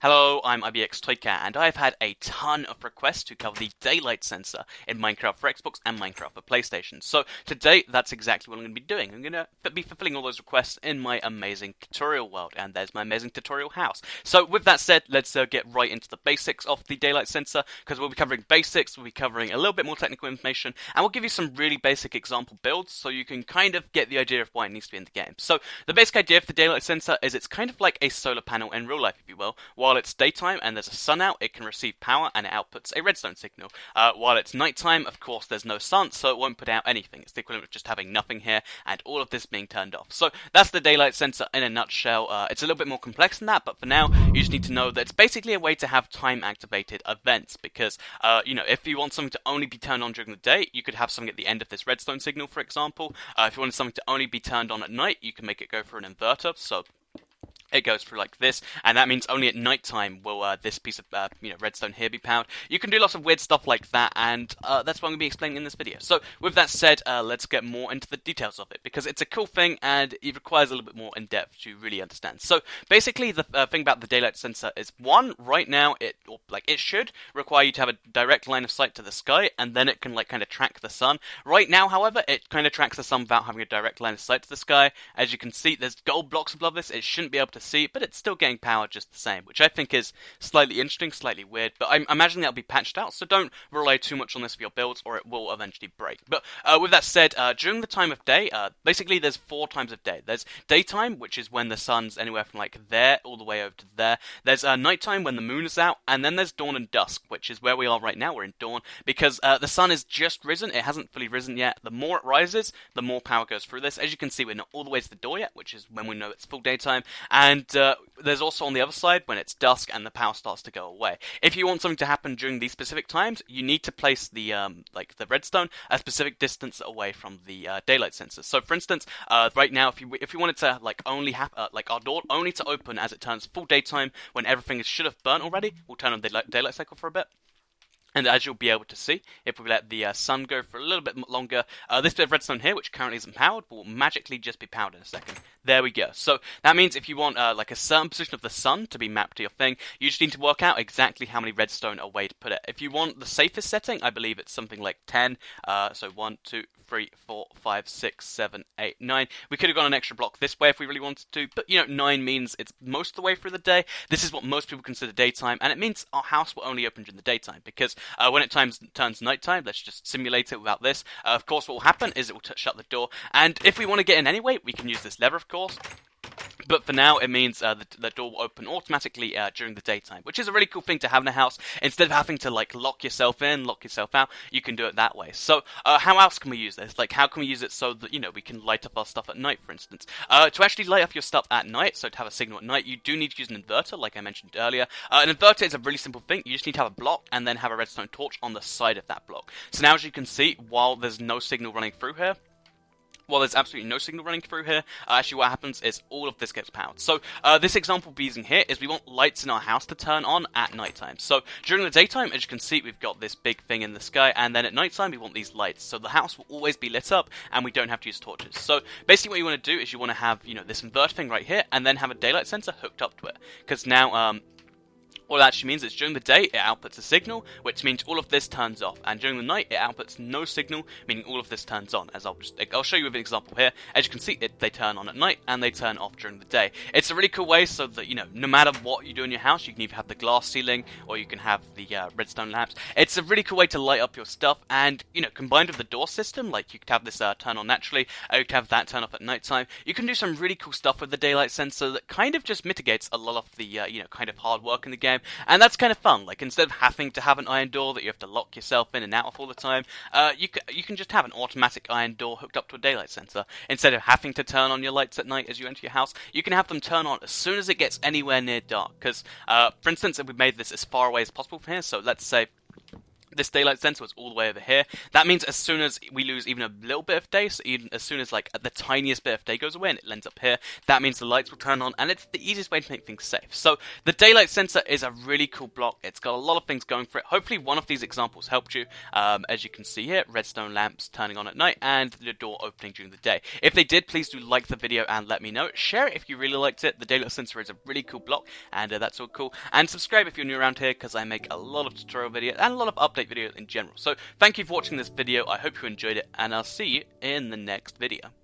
Hello, I'm IBX Toycat, and I've had a ton of requests to cover the daylight sensor in Minecraft for Xbox and Minecraft for PlayStation. So today, that's exactly what I'm going to be doing. I'm going to be fulfilling all those requests in my amazing tutorial world, and there's my amazing tutorial house. So with that said, let's get right into the basics of the daylight sensor, because we'll be covering basics, we'll be covering a little bit more technical information, and we'll give you some really basic example builds so you can kind of get the idea of why it needs to be in the game. So the basic idea for the daylight sensor is it's kind of like a solar panel in real life, if you will. While it's daytime and there's a sun out, it can receive power and it outputs a redstone signal. While it's nighttime, of course, there's no sun, so it won't put out anything. It's the equivalent of just having nothing here and all of this being turned off. So that's the daylight sensor in a nutshell. It's a little bit more complex than that, but for now, you just need to know that it's basically a way to have time-activated events because, if you want something to only be turned on during the day, you could have something at the end of this redstone signal, for example. If you wanted something to only be turned on at night, you can make it go through an inverter, so it goes through like this, and that means only at night time will this piece of redstone here be powered. You can do lots of weird stuff like that, and that's what I'm going to be explaining in this video. So with that said, let's get more into the details of it, because it's a cool thing, and it requires a little bit more in-depth to really understand. So basically, the thing about the daylight sensor is, one, right now, it should require you to have a direct line of sight to the sky, and then it can kind of track the sun. Right now, however, it kind of tracks the sun without having a direct line of sight to the sky. As you can see, there's gold blocks above this. It shouldn't be able to see, but it's still getting power just the same, which I think is slightly interesting, slightly weird, but I'm imagining that'll be patched out, so don't rely too much on this for your builds, or it will eventually break. But with that said, during the time of day, basically there's 4 times of day. There's daytime, which is when the sun's anywhere from there all the way over to there. There's nighttime when the moon is out, and then there's dawn and dusk, which is where we are right now. We're in dawn, because the sun is just risen. It hasn't fully risen yet. The more it rises, the more power goes through this. As you can see, we're not all the way to the door yet, which is when we know it's full daytime, and there's also on the other side when it's dusk and the power starts to go away. If you want something to happen during these specific times, you need to place the the redstone a specific distance away from the daylight sensor. So for instance, right now, if you wanted to only have our door only to open as it turns full daytime when everything should have burnt already, we'll turn on the daylight cycle for a bit. And as you'll be able to see, if we let the sun go for a little bit longer, this bit of redstone here, which currently isn't powered, will magically just be powered in a second. There we go. So that means if you want a certain position of the sun to be mapped to your thing, you just need to work out exactly how many redstone away to put it. If you want the safest setting, I believe it's something like 10. So 1, 2, 3, 4, 5, 6, 7, 8, 9. We could have gone an extra block this way if we really wanted to, but 9 means it's most of the way through the day. This is what most people consider daytime, and it means our house will only open during the daytime, because when it turns nighttime, let's just simulate it without this. Of course, what will happen is it will shut the door, and if we want to get in anyway, we can use this lever, of course. But for now, it means the door will open automatically during the daytime, which is a really cool thing to have in a house. Instead of having to lock yourself in, lock yourself out, you can do it that way. So how else can we use this? How can we use it so that we can light up our stuff at night, for instance? To actually light up your stuff at night, so to have a signal at night, you do need to use an inverter, like I mentioned earlier. An inverter is a really simple thing. You just need to have a block and then have a redstone torch on the side of that block. So now, as you can see, while there's no signal running through here, actually what happens is all of this gets powered. So this example we're using here is we want lights in our house to turn on at nighttime. So during the daytime, as you can see, we've got this big thing in the sky, and then at nighttime we want these lights. So the house will always be lit up, and we don't have to use torches. So basically what you want to do is you want to have this inverter thing right here, and then have a daylight sensor hooked up to it. Because now what it actually means is during the day, it outputs a signal, which means all of this turns off. And during the night, it outputs no signal, meaning all of this turns on. As I'll show you with an example here. As you can see, they turn on at night, and they turn off during the day. It's a really cool way so that, no matter what you do in your house, you can either have the glass ceiling, or you can have the redstone lamps. It's a really cool way to light up your stuff, and, combined with the door system, you could have this turn on naturally, or you could have that turn off at nighttime. You can do some really cool stuff with the daylight sensor that kind of just mitigates a lot of the, kind of hard work in the game. And that's kind of fun. Instead of having to have an iron door that you have to lock yourself in and out of all the time, you can just have an automatic iron door hooked up to a daylight sensor. Instead of having to turn on your lights at night as you enter your house, you can have them turn on as soon as it gets anywhere near dark. Because, for instance, if we made this as far away as possible from here, so let's say this daylight sensor was all the way over here. That means as soon as we lose even a little bit of day, so even as soon as like the tiniest bit of day goes away and it ends up here, that means the lights will turn on, and it's the easiest way to make things safe. So the daylight sensor is a really cool block. It's got a lot of things going for it. Hopefully one of these examples helped you. As you can see here, redstone lamps turning on at night and the door opening during the day. If they did, please do like the video and let me know. Share it if you really liked it. The daylight sensor is a really cool block, and that's all cool. And subscribe if you're new around here, because I make a lot of tutorial videos and a lot of update videos in general. So thank you for watching this video. I hope you enjoyed it, and I'll see you in the next video.